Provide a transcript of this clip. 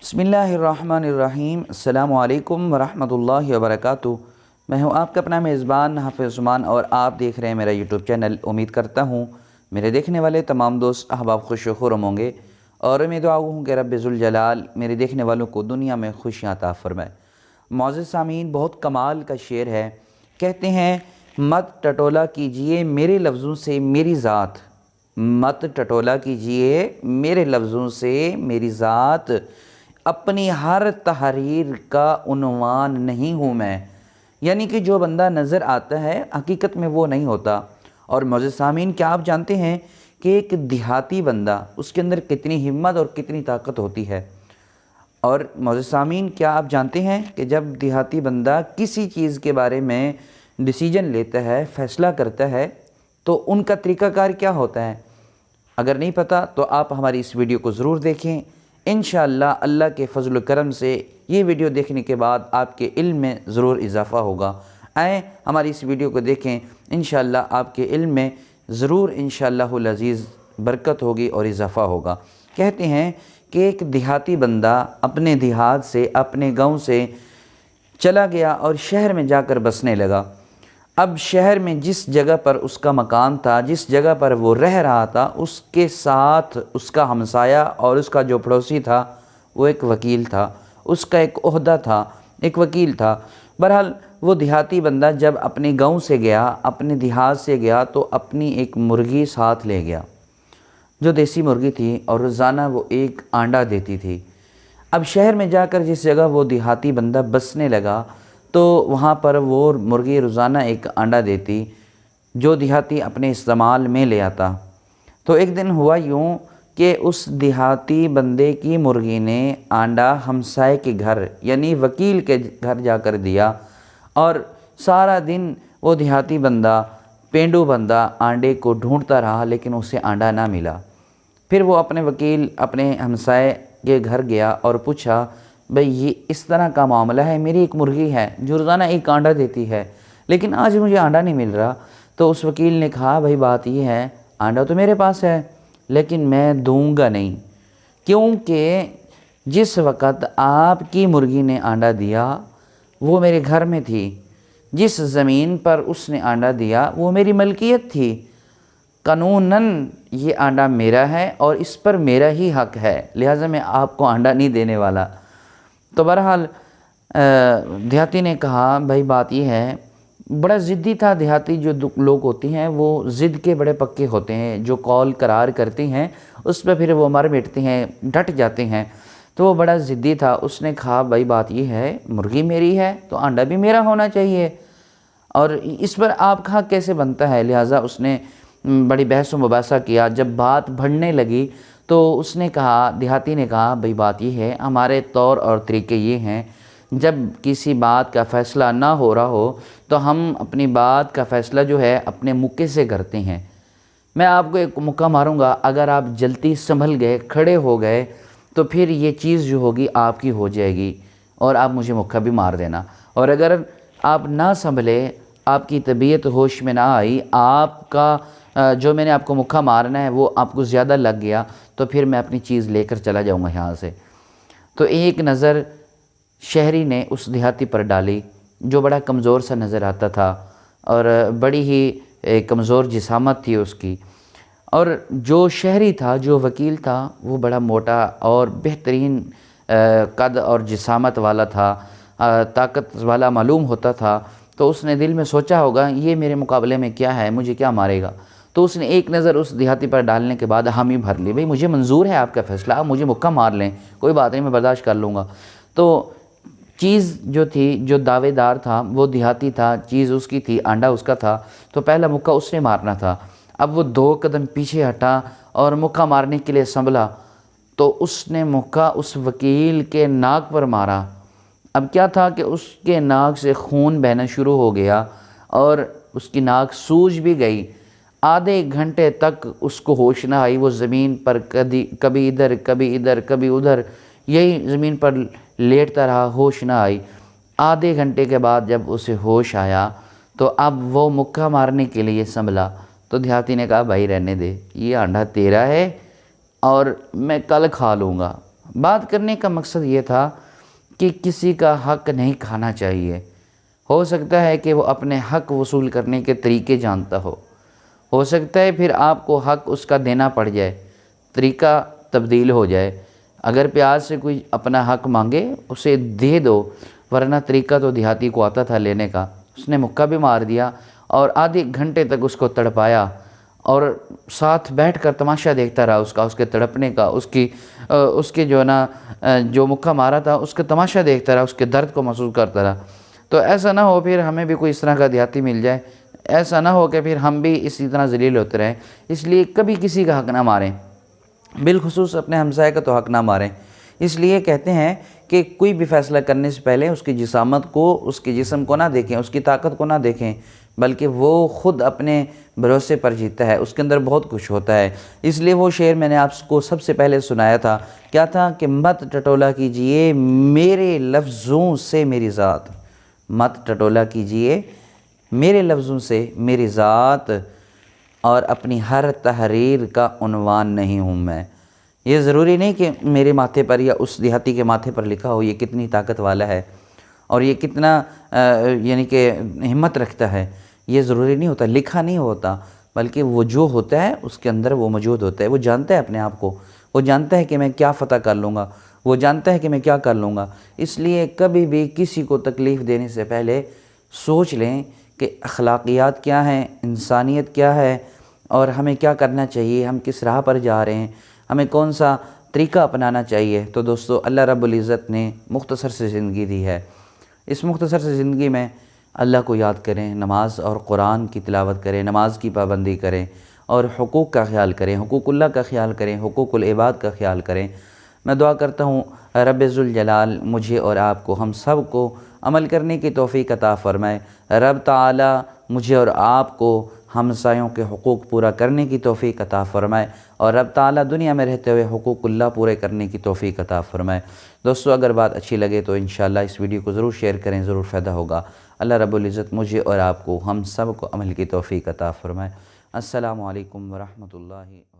बिस्मिल्लाहिर्रहमानिर्रहीम। अस्सलामु अलैकुम वरहमतुल्लाहि वबरकातुहू। मैं हूं आपका अपना मेज़बान हाफ़िज़ उस्मान और आप देख रहे हैं मेरा यूट्यूब चैनल। उम्मीद करता हूं मेरे देखने वाले तमाम दोस्त अहबाब खुश व खुर्रम होंगे और मैं दुआ हूं कि रब्बे ज़ुल जलाल मेरे देखने वालों को दुनिया में खुशियाँ अता फ़रमाए। मुअज़्ज़िज़ सामीन, बहुत कमाल का शेर है। कहते हैं, मत टटोला कीजिए मेरे लफ्ज़ों से मेरी ज़ात, मत टटोला कीजिए मेरे लफ्ज़ों से मेरी ज़ात, अपनी हर तहरीर का उन्वान नहीं हूँ मैं। यानी कि जो बंदा नज़र आता है हकीकत में वो नहीं होता। और मुअज़्ज़िज़ सामीन, क्या आप जानते हैं कि एक देहाती बंदा, उसके अंदर कितनी हिम्मत और कितनी ताकत होती है। और मुअज़्ज़िज़ सामीन, क्या आप जानते हैं कि जब देहाती बंदा किसी चीज़ के बारे में डिसीजन लेता है, फ़ैसला करता है, तो उनका तरीक़ाकार क्या होता है? अगर नहीं पता तो आप हमारी इस वीडियो को ज़रूर देखें। इंशाअल्लाह अल्लाह के फ़ज़ल व करम से ये वीडियो देखने के बाद आपके इल्म में ज़रूर इजाफ़ा होगा। आएँ हमारी इस वीडियो को देखें, इंशाअल्लाह आपके इल्म में ज़रूर इंशाअल्लाहुल अज़ीज़ बरकत होगी और इजाफ़ा होगा। कहते हैं कि एक देहाती बंदा अपने देहात से, अपने गाँव से चला गया और शहर में जाकर बसने लगा। अब शहर में जिस जगह पर उसका मकान था, जिस जगह पर वो रह रहा था, उसके साथ उसका हमसाया और उसका जो पड़ोसी था वो एक वकील था, उसका एक ओहदा था, एक वकील था। बहरहाल वो देहाती बंदा जब अपने गांव से गया, अपने देहात से गया, तो अपनी एक मुर्गी साथ ले गया, जो देसी मुर्गी थी, और रोज़ाना वो एक अंडा देती थी। अब शहर में जाकर जिस जगह वो देहाती बंदा बसने लगा, तो वहाँ पर वो मुर्गी रोज़ाना एक अंडा देती, जो देहाती अपने इस्तेमाल में ले आता। तो एक दिन हुआ यूँ कि उस देहाती बंदे की मुर्गी ने अंडा हमसाए के घर यानी वकील के घर जाकर दिया, और सारा दिन वो देहाती बंदा, पेंडू बंदा अंडे को ढूंढता रहा, लेकिन उसे अंडा ना मिला। फिर वो अपने वकील, अपने हमसाए के घर गया और पूछा, भाई ये इस तरह का मामला है, मेरी एक मुर्गी है जो रोज़ाना एक अंडा देती है, लेकिन आज मुझे अंडा नहीं मिल रहा। तो उस वकील ने कहा, भाई बात ये है, अंडा तो मेरे पास है लेकिन मैं दूंगा नहीं, क्योंकि जिस वक़्त आपकी मुर्गी ने अंडा दिया वो मेरे घर में थी, जिस ज़मीन पर उसने अंडा दिया वो मेरी मलकियत थी, कानूनन ये अंडा मेरा है और इस पर मेरा ही हक़ है, लिहाजा मैं आपको अंडा नहीं देने वाला। तो बहरहाल देहाती ने कहा, भाई बात ये है, बड़ा ज़िद्दी था देहाती। जो लोग होते हैं वो ज़िद के बड़े पक्के होते हैं, जो कौल करार करते हैं उस पर फिर वो मर मिटते हैं, डट जाते हैं। तो वो बड़ा ज़िद्दी था। उसने कहा, भाई बात ये है, मुर्गी मेरी है तो अंडा भी मेरा होना चाहिए, और इस पर आपका हक़ कैसे बनता है। लिहाजा उसने बड़ी बहस व मुबासा किया। जब बात बढ़ने लगी तो उसने कहा, देहाती ने कहा, भाई बात ये है, हमारे तौर और तरीके ये हैं, जब किसी बात का फ़ैसला ना हो रहा हो तो हम अपनी बात का फ़ैसला जो है अपने मुक्के से करते हैं। मैं आपको एक मुक्का मारूंगा, अगर आप जल्दी संभल गए, खड़े हो गए, तो फिर ये चीज़ जो होगी आपकी हो जाएगी और आप मुझे मुक्का भी मार देना। और अगर आप ना संभले, आपकी तबीयत होश में ना आई, आपका जो मैंने आपको मुक्का मारना है वो आपको ज़्यादा लग गया, तो फिर मैं अपनी चीज़ लेकर चला जाऊंगा यहाँ से। तो एक नज़र शहरी ने उस देहाती पर डाली, जो बड़ा कमज़ोर सा नज़र आता था और बड़ी ही कमज़ोर जिसामत थी उसकी। और जो शहरी था, जो वकील था, वो बड़ा मोटा और बेहतरीन कद और जिसामत वाला था, ताकत वाला मालूम होता था। तो उसने दिल में सोचा होगा, ये मेरे मुकाबले में क्या है, मुझे क्या मारेगा। तो उसने एक नज़र उस देहाती पर डालने के बाद हामी भर ली, भाई मुझे मंजूर है आपका फ़ैसला, आप मुझे मुक्का मार लें, कोई बात नहीं, मैं बर्दाश्त कर लूँगा। तो चीज़ जो थी, जो दावेदार था वो देहाती था, चीज़ उसकी थी, अंडा उसका था, तो पहला मुक्का उसने मारना था। अब वो 2 कदम पीछे हटा और मुक्का मारने के लिए संभला, तो उसने मुक्का उस वकील के नाक पर मारा। अब क्या था कि उसके नाक से खून बहना शुरू हो गया और उसकी नाक सूज भी गई। आधे घंटे तक उसको होश ना आई। वो ज़मीन पर कभी इधर, कभी इधर, कभी उधर, यही ज़मीन पर लेटता रहा, होश ना आई। आधे घंटे के बाद जब उसे होश आया तो अब वो मुक्का मारने के लिए संभला। तो देहाती ने कहा, भाई रहने दे, ये अंडा तेरा है और मैं कल खा लूँगा, بات کرنے کا مقصد یہ تھا کہ کسی کا حق نہیں کھانا چاہیے۔ ہو سکتا ہے کہ وہ اپنے حق وصول کرنے کے طریقے جانتا ہو سکتا ہے پھر آپ کو حق اس کا دینا پڑ جائے، طریقہ تبدیل ہو جائے۔ اگر پیاز سے کوئی اپنا حق مانگے اسے دے دو، ورنہ طریقہ تو دیہاتی کو آتا تھا لینے کا۔ اس نے مکہ بھی مار دیا اور آدھے گھنٹے تک اس کو تڑپایا اور ساتھ بیٹھ کر تماشا دیکھتا رہا اس کے تڑپنے کا، اس کے جو مکہ مارا تھا اس کا تماشا دیکھتا رہا، اس کے درد کو محسوس کرتا رہا۔ تو ایسا نہ ہو پھر ہمیں بھی کوئی اس طرح کا دیہاتی مل جائے، ایسا نہ ہو کہ پھر ہم بھی اسی طرح ذلیل ہوتے رہیں۔ اس لیے کبھی کسی کا حق نہ ماریں، بالخصوص اپنے ہمسائے کا تو حق نہ ماریں۔ اس لیے کہتے ہیں کہ کوئی بھی فیصلہ کرنے سے پہلے اس کی جسامت کو، اس کے جسم کو نہ دیکھیں، اس کی طاقت کو نہ دیکھیں، بلکہ وہ خود اپنے بھروسے پر جیتا ہے، اس کے اندر بہت کچھ ہوتا ہے۔ اس لیے وہ شعر میں نے آپ کو سب سے پہلے سنایا تھا، کیا تھا کہ مت ٹٹولا کیجئے میرے لفظوں سے میری ذات، مت ٹٹولا کیجئے میرے لفظوں سے میری ذات، اور اپنی ہر تحریر کا عنوان نہیں ہوں میں۔ یہ ضروری نہیں کہ میرے ماتھے پر یا اس دیہاتی کے ماتھے پر لکھا ہو یہ کتنی طاقت والا ہے اور یہ کتنا یعنی کہ ہمت رکھتا ہے، یہ ضروری نہیں ہوتا، لکھا نہیں ہوتا، بلکہ وہ جو ہوتا ہے اس کے اندر وہ موجود ہوتا ہے۔ وہ جانتا ہے اپنے آپ کو، وہ جانتا ہے کہ میں کیا فتح کر لوں گا، وہ جانتا ہے کہ میں کیا کر لوں گا۔ اس لیے کبھی بھی کسی کو تکلیف دینے سے پہلے سوچ لیں کہ اخلاقیات کیا ہیں، انسانیت کیا ہے، اور ہمیں کیا کرنا چاہیے، ہم کس راہ پر جا رہے ہیں، ہمیں کون سا طریقہ اپنانا چاہیے۔ تو دوستو، اللہ رب العزت نے مختصر سے زندگی دی ہے، اس مختصر سے زندگی میں اللہ کو یاد کریں، نماز اور قرآن کی تلاوت کریں، نماز کی پابندی کریں اور حقوق کا خیال کریں، حقوق اللہ کا خیال کریں، حقوق العباد کا خیال کریں۔ میں دعا کرتا ہوں رب ذوالجلال مجھے اور آپ کو، ہم سب کو عمل کرنے کی توفیق عطا فرمائے۔ رب تعالی مجھے اور آپ کو ہمسایوں کے حقوق پورا کرنے کی توفیق عطا فرمائے، اور رب تعالی دنیا میں رہتے ہوئے حقوق اللہ پورے کرنے کی توفیق عطا فرمائے۔ دوستو، اگر بات اچھی لگے تو انشاءاللہ اس ویڈیو کو ضرور شیئر کریں، ضرور فائدہ ہوگا۔ اللہ رب العزت مجھے اور آپ کو، ہم سب کو عمل کی توفیق عطا فرمائے۔ السلام علیکم ورحمۃ اللہ۔